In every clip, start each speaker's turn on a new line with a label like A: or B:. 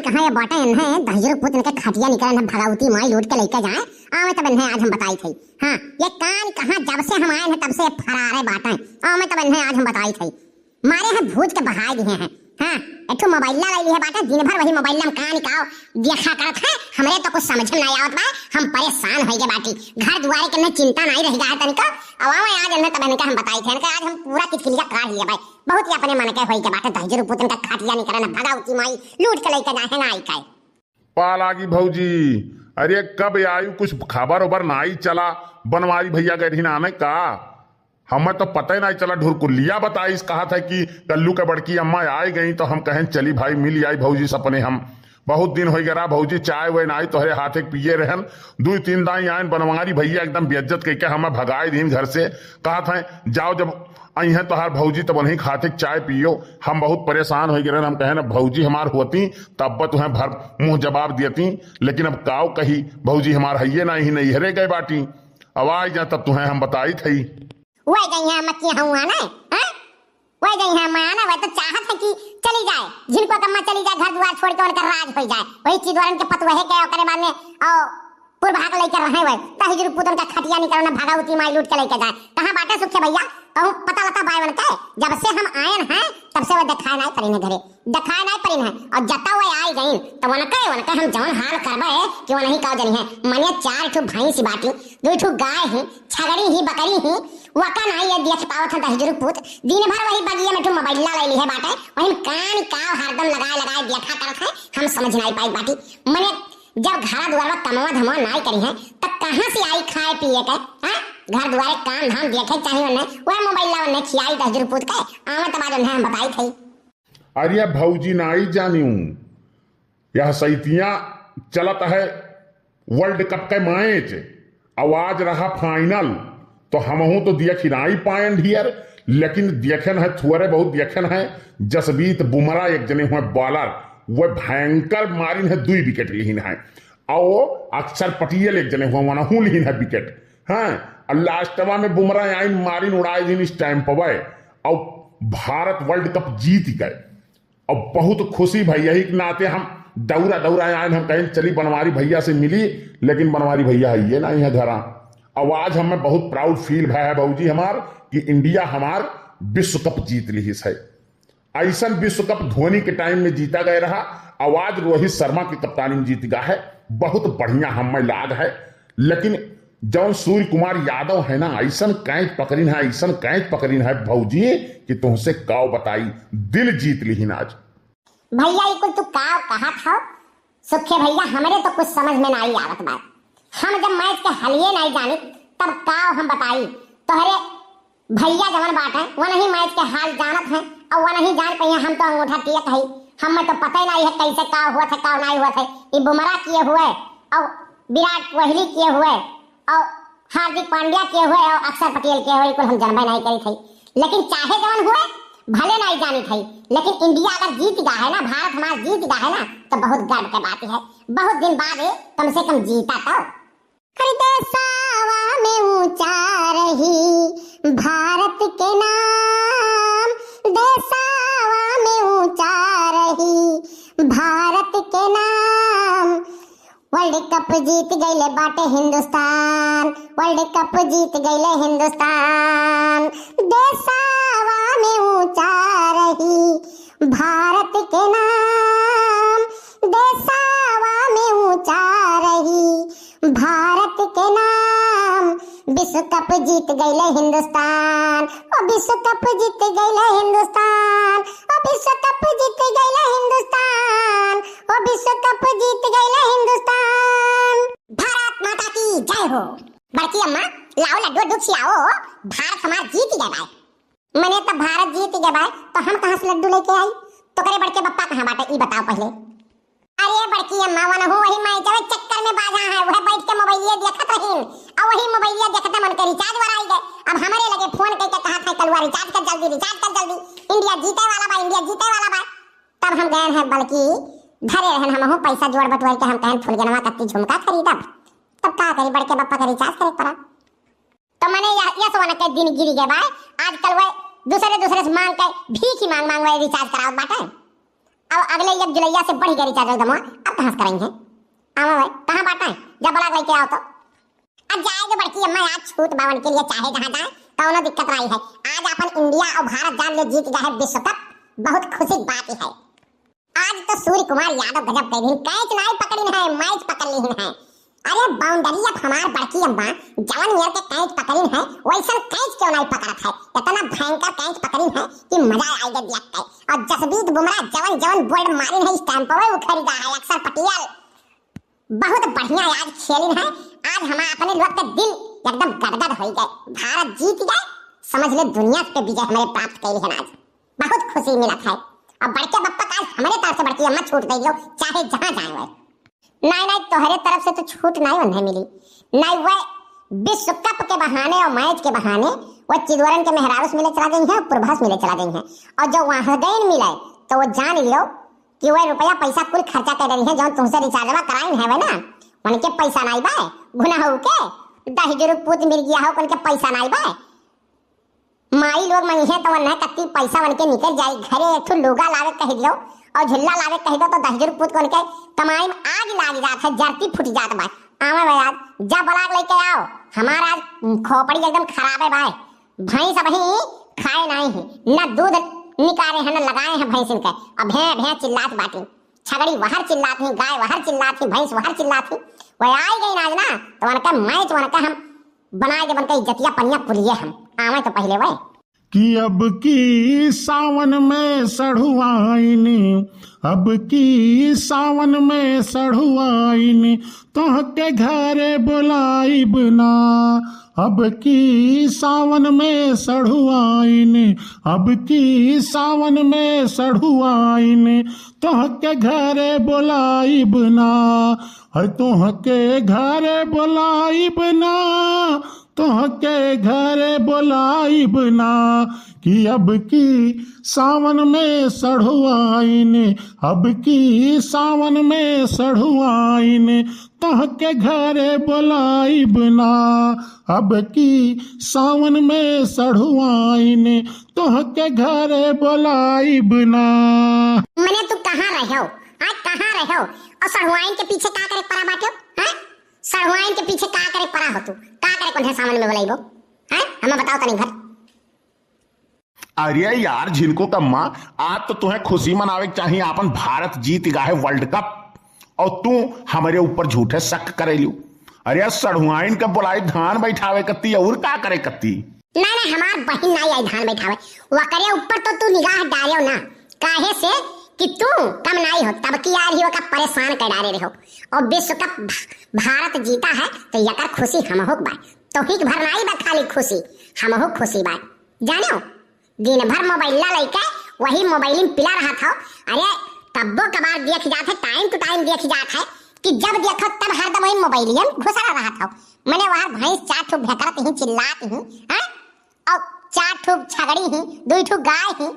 A: कहाँ ये बाटा है दहजर पुत इनके खटिया निकल ना भगावती माई लूट के लेके जाए आवे तब इन्हें आज हम बताई थी। हाँ ये कान कहाँ जब से हम आए हैं तब से फरार है बाटा आवे तब इन्हें आज हम बताई थी। मारे हैं भूत के बहाए दिए हैं। हाँ एक मोबाइल लाई है बाटा दिन भर वही मोबाइल में कहाँ निकाओ देखा करत है हमरे तो कुछ समझ में नहीं आवत बा। हम परेशान हो गए बाटी घर दुआरे के चिंता नहीं रह गया तनिका अवा में आज इन्हें तब इनका हम बताई थे आज हम पूरा किचकिलिया काट लिया भाई बहुत ही अपने मन के होई के बाटा दहजर पुत इनका खटिया निकल ना भगावती माई लूट के लेके जाए ना आई का
B: पालागी भौजी। अरे कब आयु कुछ खबर उबर ना ही चला बनवारी भैया गए आने का हमें तो पता ही नहीं चला। ढुरकुलिया बताई कहा था कि कल्लू के बड़की अम्मा आई गई तो हम कहें चली भाई मिल आई भौजी सपने हम बहुत दिन हो गया भौजी चाय वे नाई तोहरे हाथे पिए रहन 2-3 दाई आयन बनवारी भैया एकदम बेइज्जत करके हमें भगाए दिन घर से कहा था जाओ जब आई हैं तोहार भौजी तब वहीं खाते चाय पियो। हम बहुत परेशान हो गए हम कहे ना भौजी हमार होती तब तुम्हें भर मुंह जवाब देती लेकिन अब काव कही भौजी हमार हइये ना ही नहीं हरे गए बाटी आवाज जा तब तुम्हें हम बताई थी
A: वही गई है मक्की हुआ ना हां वही गई है मैं ना वह तो चाहत है कि चली जाए जिनको कम्मा चली जाए घर द्वार छोड़ के उनका राज हो जाए वही चीज वारन के पतवहे के ओकरे बाद में और पूर्व भाग लेकर रहे हुए तहजर पुतन का खटिया निकलना भगावती माई लूट के लेके जाए कहां बाटे सुखे भैया कहूं पता लता बायवन के जब से हम आए हैं तब से वो दिखाए नहीं परिन घरे दिखाए नहीं परिन है और जता वो आई गई तो वनके हम जौन हाल करबे कि वो नहीं का जनी है मने 4 ठो भैंस बाटी 2 ठो गाय है छगड़ी ही बकरी ही वका नहीं ये देख पावत है दहजर पुत दिन भर वही बगिया में ठो मोबाइल ले ली है बाटे वही कान का हरदम लगाए देखा करत है हम समझ नहीं पाई बाटी मने जब घर द्वार कमवा धमवा नहीं करी है तब कहां से आई खाए पिए के हां घर द्वारे काम धाम देखे चाहिए उन्हें वह मोबाइल ला उन्हें खियाई दहजर पुत के आवे तब आज उन्हें हम बताई थी।
B: अरे भौजी नाई जानी यह सैतियां चलत है वर्ल्ड कप के मैच आवाज रहा फाइनल तो हमहू तो देख नहीं पाए ढियर लेकिन देखन है थोड़े बहुत देखन है जसप्रीत बुमराह एक जने हुए बॉलर वो भयंकर मारिन है 2 विकेट लिहिन है और अक्षर पटेल एक जने हुआ वनहू लिहिन है विकेट। हाँ और लास्टवा में बुमराह आइन मारिन उड़ाए दिन इस टाइम पर और भारत वर्ल्ड कप जीत गए और बहुत खुशी भाई यही के नाते हम दौरा आए हम कहीं चली बनवारी भैया से मिली लेकिन बनवारी भैया है ये नहीं है घरा। आवाज हमें बहुत प्राउड फील भा है भौजी हमार कि इंडिया हमार विश्व कप जीत ली है। ऐसा विश्व कप धोनी के टाइम में जीता गया रहा आवाज रोहित शर्मा की कप्तानी में जीत गया है बहुत बढ़िया हमें लाग है। लेकिन जौन सूर्य कुमार यादव है ना ऐसा कैच पकड़ीन है भौजी कि तुमसे काव बताई दिल जीत ली आज
A: भैया ये कुल तू काव कहा था सुखे भैया हमारे तो कुछ समझ में नहीं आवत बात हम जब मैच के हलिए नहीं जानी तब काव हम बताई तोहरे भैया जवन बात है वो नहीं मैच के हाल जानत है और वो नहीं जान पाई हम तो अंगूठा टियत है हमें तो पता ही नहीं है कैसे का हुआ था का नहीं हुआ था ये बुमराह किए हुए और विराट कोहली किए हुए और हार्दिक पांड्या किए हुए और अक्षर पटेल किए हुए हम जानबे नहीं करी थी लेकिन चाहे जवन हुए भले नहीं जानी थी लेकिन इंडिया अगर जीत गया है ना भारत हमारा जीत गया है ना तो बहुत गर्व की बात है बहुत दिन बाद कम से कम जीता तो देसावा में ऊंचा रही भारत के नाम देसावा में ऊंचा रही भारत के नाम वर्ल्ड कप जीत गईले बाटे हिंदुस्तान वर्ल्ड कप जीत गईले हिंदुस्तान देसावा में ऊंचा रही भारत के नाम देसावा में ऊंचा रही भारत के नाम विश्व कप जीत गईले हिंदुस्तान और विश्व कप जीत गईले हिंदुस्तान और विश्व कप जीत गईले हिंदुस्तान और विश्व कप जीत गईले हिंदुस्तान। भारत माता की जय हो। बड़की अम्मा लाओ लड्डू दुख खिलाओ भारत हमारा जीत गया भाई मने तो भारत जीत गया भाई तो हम कहां से लड्डू लेके आई तो करे बड़के बप्पा कहां बाटे ई बताओ पहले। अरे बड़की अम्मा वन हो वही मैं जब चक्कर में बाजा है वह बैठ के मोबाइल देखत रहीन और वही मोबाइल देखत मन के रिचार्ज वाला गए अब हमारे लगे फोन करके कहा था कलवा रिचार्ज कर जल्दी इंडिया जीते वाला बा तब हम गए हैं बल्कि धरे रहन हम पैसा जोड़ बटोर के हम कहन फुल जनवा कत्ती झुमका खरीदब तब का करी बड़के बप्पा का रिचार्ज करे पड़ा तो मैंने ये सोना के दिन गिरी गए भाई आजकल वह दूसरे से मांग के भीख ही मांग रिचार्ज कराओ बाटे अब अगले 1 जुलैया से बढ़ गया रिचार्ज दमा, अब कहां से करेंगे? आवा भाई कहां बांटा है, जब बड़ा लेके आओ तो। अब जाए तो बड़की अम्मा आज छूट बावन के लिए चाहे जहां जाए कौनो दिक्कत नहीं है। आज अपन इंडिया और भारत जान ले जीत गया है विश्व कप, बहुत खुशी की बात है। आज तो सूर्य कुमार यादव गजब कर दिन कैच नहीं पकड़ी है, मैच पकड़ ली है। अरे बाउंड्री अब हमार बड़की अम्मा जवन नियर के कैच पकड़ी है, वैसा कैच क्यों नहीं पकड़त है? इतना भयंकर कैच पकड़ी है कि मजा आ गया देख के। और जसप्रीत बुमराह जवन जवन बोल्ड मारी है स्टैंप पे उखड़ गया है। अक्षर पटेल बहुत बढ़िया आज खेली है। आज हम अपने लोग का दिल एकदम गदगद हो गए। भारत जीत गए, समझ ले दुनिया पे विजय हमारे प्राप्त कैली है। आज बहुत खुशी मिला है। अब बड़के बप्पा का हमारे तरफ से बड़की अम्मा छूट दे लो, चाहे जहां जाए वह। नहीं तोहरे तरफ से तो छूट नहीं उन्हें मिली। नहीं वह विश्व कप के बहाने और मैच के बहाने वह चिदवरन के मेहरारूस मिले चला गई है और प्रभास मिले चला गई है। और जो वहां गए मिले तो वो जान लियो कि वह रुपया पैसा कुल खर्चा कर रही है। जो तुमसे रिचार्जवा कराई है वह ना, उनके पैसा नहीं बाय गुना हो के 10 जरूर पूत मिल गया हो, उनके पैसा नहीं बाय। माई लोग मनी है तो वह कत्ती पैसा उनके निकल जाए। घरे एक लुगा लावे कह दियो और झुल्ला लावे कह दो तो 10 जरूर पूत को उनके कमाई में आग लाग जात है, जरती फुट जात भाई। आवे भाई आज जब बलाग लेके आओ, हमारा आज खोपड़ी एकदम खराब है भाई। भैंस अभी खाए नहीं है, न दूध निकाले हैं न लगाए हैं भैंस इनके। अब भैं चिल्लात बाटी, छगड़ी वहर चिल्लाती, गाय वहर चिल्लाती, भैंस वहर चिल्लाती। वह आई गई नाज ना तो उनका मैच उनका हम बनाए जब उनका इज्जतिया पनिया पुलिये हम आवे तो पहले वह
C: कि अब की सावन में सढ़ुआइनी, अब की सावन में सढ़ुआइनी, तोहके घरे बुलाइब ना। अब की सावन में सढ़ुआइनी, अब की सावन में सढ़ुआइनी, तोहके घरे बुलाइब ना। है तोहके घरे बुलाइब ना, तोहके घरे बुलाइब ना। कि अब की सावन में सढ़ुआइने, अब की सावन में सढ़ुआइने, तोहके घरे बुलाइब ना। अब की सावन में सढ़ुआइने, तोहके घरे बुलाइब ना।
A: मने तू कहाँ रहो? आज कहाँ रहो? और सढ़ुआइन के पीछे का करे परा बाटे? हैं? सढ़ुआइन के पीछे का करे परा हो तू? का करे कौन है सावन में बुलाइबो? हैं? हमें बताओ तनी घर।
B: अरे यार झिनको कम्मा, आज तो तुम्हें खुशी मनावे चाहिए, अपन भारत जीत गया है वर्ल्ड कप और तू हमारे ऊपर झूठे शक करेलू। अरे सढ़ुआइन के बुलाई धान बैठावे कत्ती और का करे कत्ती?
A: नहीं हमार बहन नहीं आई धान बैठावे, वकरे ऊपर तो तू निगाह डालियो ना। काहे से कि तू कम नहीं हो, तब की यार ही का परेशान कर डाले रहो। और विश्व कप भारत जीता है तो यकर खुशी हम हो बा, तो ही भर नहीं बा खाली खुशी, हम हो खुशी बा। जानो दिन भर मोबाइल लेके वही मोबाइल में पिला रहा था। अरे कब्बो कबार देख जाते, टाइम टू टाइम देख जाते है कि जब देखो तब हरदम वही मोबाइल में घुसा रहा था। मैंने वहां भैंस 4 ठो भेकरत ही चिल्लाती ही हैं, और 4 ठो छगड़ी ही, 2 ठो गाय ही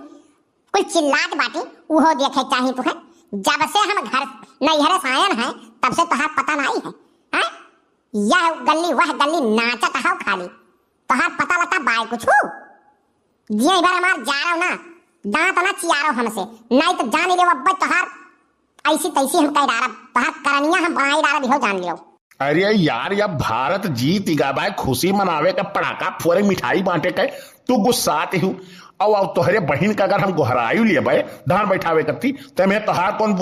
A: कुल चिल्लात बाटी। वो देखे चाहिए तो है। जब से हम घर नैहरे से आए हैं तब से तोहार पता नहीं है, हैं? यह गली वह गली नाचत हो खाली, तोहार पता लता बाय कुछ हो दिया। बार हमार जा रहा ना दांत ना चियारो हमसे, नहीं तो जान लियो अब तोहार ऐसी तैसी हम कह डारा, तोहार करनिया हम बनाई डारा भी हो जान लियो।
B: अरे यार जब भारत जीत गया भाई, खुशी मनावे का पटाखा फोड़े मिठाई बांटे के तू गुस्साते हूँ। और तोहरे बहन का अगर हम गोहरायु लिए भाई धान बैठावे करती तो मैं तोहार कौन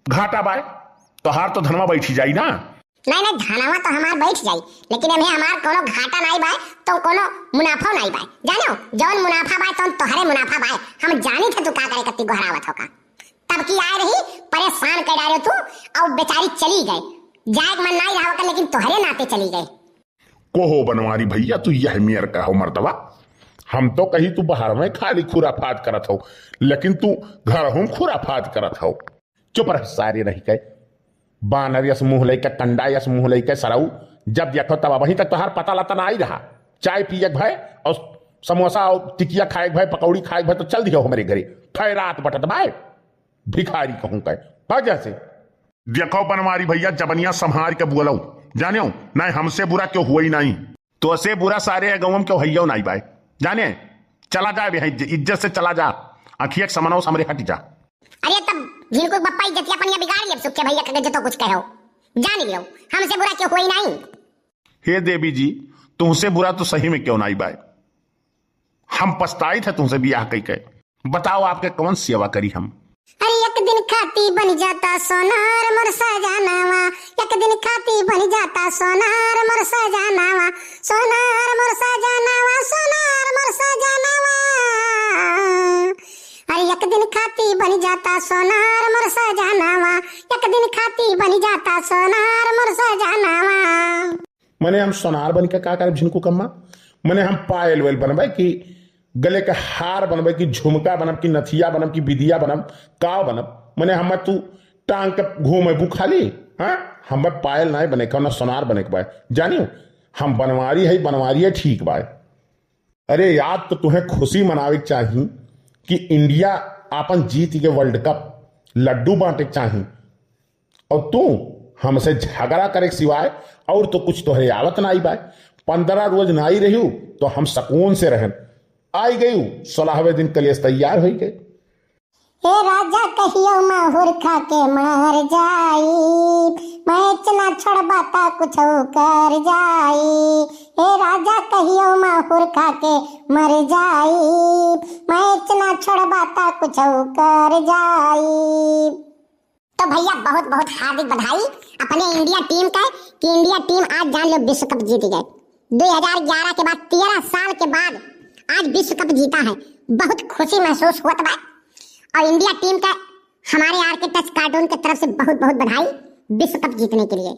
B: घाटा बाय? तोहार तो धनमा बैठी जाई ना।
A: नहीं धनवा तो हमार बैठ जाई, लेकिन हमें हमार कोनो घाटा नहीं बाय तो कोनो मुनाफा नहीं बाय। जानो जौन मुनाफा बाय तो तोहरे मुनाफा बाय। हम जानी थे तू का करे कत्ती गोहरावत होका, तब की आए रही परेशान कर डारे तू और बेचारी चली गई। जाए मन नहीं रहा होगा लेकिन तोहरे नाते चली गई।
B: कोहो बनवारी भैया तू यह मेयर का हो मर्तबा, हम तो कहीं तू बाहर में खाली खुराफात करत हो, लेकिन तू घर हम खुराफात करत हो। चुप रह सारे रही के बानर यस मुंह लेके कंडा यस मुंह लेके सराऊ, जब देखो तब वहीं तक तोहार पता लता ना ही रहा। चाय पिए भाई और समोसा और टिकिया खाए भाई, पकौड़ी खाए भाई, तो चल दियो हमारे घरे खैरात बटत भाई, भिखारी कहूं कह वजह से। देखो बनवारी भैया जबनिया संभार के बोलो, जाने नहीं हमसे बुरा क्यों हुआ ही नहीं, तो से बुरा सारे गाँव में क्यों हैयो नहीं भाई। जाने चला जा इज्जत से चला जा, आखिर समनो समरे हट जा।
A: अरे तब जिनको बप्पा इज्जतिया पनिया बिगाड़ लिया सुखे भैया के तो कुछ कहो जान लियो हमसे बुरा क्यों कोई नहीं।
C: हे देवी जी, तुमसे बुरा तो सही में क्यों नहीं बाय, हम पछताई थे तुमसे ब्याह कई के। बताओ आपके कौन सेवा करी हम।
A: अरे एक दिन खाती बन जाता सोनार मोर सजनावा, एक दिन खाती बन जाता सोनार मोर सजनावा, सोनार मोर सजनावा, सोनार मोर सजनावा। अरे एक दिन खाती बन जाता सोनार मोर सजनावा, एक दिन खाती बन जाता सोनार मोर सजनावा।
C: मने हम सोनार बन के का करब झिनको कम्मा, मने हम पायल वेल बनबे कि गले के हार बनबे कि झुमका बनब कि नथिया बनब कि बिदिया बनब का बनब। मने हम तू टांग के घूमे खाली, हाँ हम पायल नहीं बने ना सोनार बने के बाय जानियो हम बनवारी है, बनवारी है ठीक बाय। अरे याद तो तुम्हें खुशी मनावे चाहिए कि इंडिया अपन जीत के वर्ल्ड कप लड्डू बांटे चाहिए और तू हमसे झगड़ा करे सिवाय और तो कुछ तोहरे आवत ना आई बाय। 15 रोज ना आई रही तो हम सुकून से रहन आई गई 16वें दिन कलेश तैयार हो गए।
A: हे राजा कहियो माहुर खा के मर जाई, मैं इतना छड़बाता कुछ कर जाई। हे राजा कहियो माहुर खा के मर जाई, मैं इतना छड़बाता कुछ कर जाई। तो भैया बहुत बहुत हार्दिक बधाई अपने इंडिया टीम का कि इंडिया टीम आज जान लो विश्व कप जीत गए। 2011 के बाद 13 साल के बाद आज विश्व कप जीता है, बहुत खुशी महसूस हुआ था। और इंडिया टीम का हमारे आरके टच कार्टून की तरफ से बहुत बहुत बधाई विश्व कप जीतने के लिए।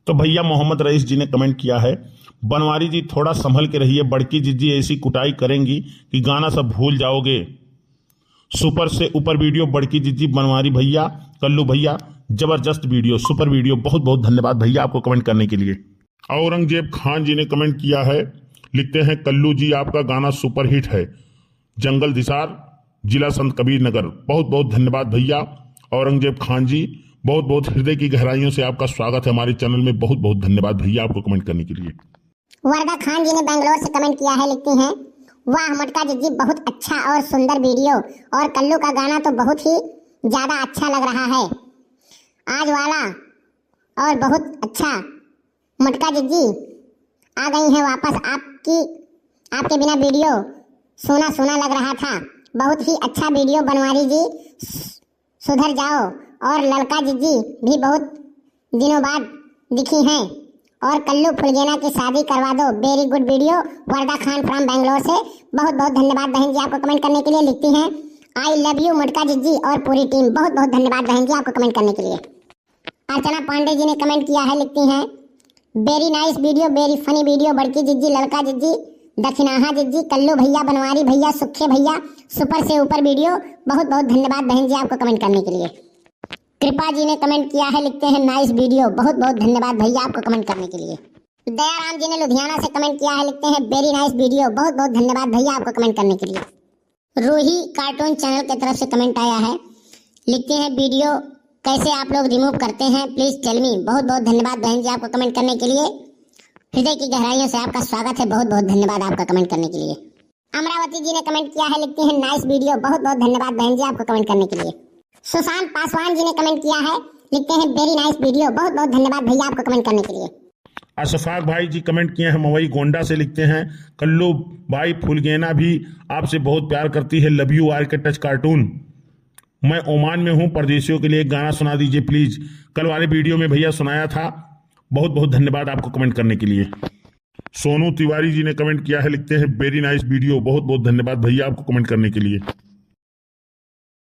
C: तो भैया मोहम्मद रईस जी ने कमेंट किया है, बनवारी जी थोड़ा संभल के रहिए, बड़की जीजी ऐसी कुटाई करेंगी कि गाना सब भूल जाओगे। सुपर से ऊपर वीडियो बड़की जीजी, बनवारी भैया, कल्लू भैया, जबरदस्त वीडियो, सुपर वीडियो। बहुत बहुत धन्यवाद भैया आपको कमेंट करने के लिए। औरंगजेब खान जी ने कमेंट किया है, लिखते हैं कल्लू जी आपका गाना सुपर हिट है, जंगल दिसार, जिला संत कबीर नगर। बहुत बहुत धन्यवाद भैया औरंगजेब खान जी, बहुत बहुत हृदय की गहराइयों से आपका स्वागत है हमारे चैनल में। बहुत बहुत धन्यवाद भैया आपको कमेंट करने के लिए।
A: वरदा खान जी ने बेंगलोर से कमेंट किया है, लिखती हैं वाह मटका जी बहुत अच्छा और सुंदर वीडियो, और कल्लू का गाना तो बहुत ही ज्यादा अच्छा लग रहा है आज वाला, और बहुत अच्छा। मटका जी आ गई हैं वापस, आपके बिना वीडियो सोना सोना लग रहा था, बहुत ही अच्छा वीडियो। बनवारी जी सुधर जाओ, और ललका जी भी बहुत दिनों बाद दिखी हैं, और कल्लू फुलगेना की शादी करवा दो, very good video. Varada Khan from Bangalore से बहुत बहुत धन्यवाद बहन जी आपको कमेंट करने के लिए, लिखती हैं आई लव यू मटका जी और पूरी टीम। बहुत बहुत धन्यवाद बहन जी आपको कमेंट करने के लिए। अर्चना पांडे जी ने कमेंट किया है, लिखती हैं very nice video, very funny video, बड़की जिज्जी, लड़का जिज्जी, दक्षिणाहा जिज्जी, कल्लू भैया, बनवारी भैया, सुखे भैया, सुपर से ऊपर वीडियो। बहुत बहुत धन्यवाद बहन जी आपको कमेंट करने के लिए। कृपा जी ने कमेंट किया है, लिखते हैं नाइस वीडियो। बहुत बहुत धन्यवाद भैया आपको कमेंट करने के लिए। दयाराम जी ने लुधियाना से कमेंट किया है, लिखते हैं वेरी नाइस वीडियो। बहुत बहुत धन्यवाद भैया आपको कमेंट करने के लिए। रूही कार्टून चैनल की तरफ से कमेंट आया है, लिखते हैं वीडियो कैसे आप लोग रिमूव करते हैं प्लीज टेल मी। बहुत बहुत धन्यवाद बहन जी आपको कमेंट करने के लिए, हृदय की गहराइयों से आपका स्वागत है। बहुत बहुत धन्यवाद आपका कमेंट करने के लिए। अमरावती जी ने कमेंट किया है, लिखती हैं नाइस वीडियो। बहुत बहुत धन्यवाद बहन जी आपको कमेंट करने के लिए। सुशांत पासवान जी ने कमेंट किया है, लिखते हैं वेरी नाइस वीडियो। बहुत बहुत धन्यवाद भैया आपको कमेंट करने के लिए।
C: अशफाक भाई जी कमेंट किए हैं मवई गोंडा से, लिखते हैं कल्लू भाई फुलगेना भी आपसे बहुत प्यार करती है, लव यू आर के टच कार्टून। मैं ओमान में हूं, परदेशियों के लिए एक गाना सुना दीजिए प्लीज। कल वाले वीडियो में भैया सुनाया था। बहुत बहुत धन्यवाद आपको कमेंट करने के लिए। सोनू तिवारी जी ने कमेंट किया है, लिखते हैं वेरी नाइस वीडियो। बहुत बहुत धन्यवाद भैया आपको कमेंट करने के लिए।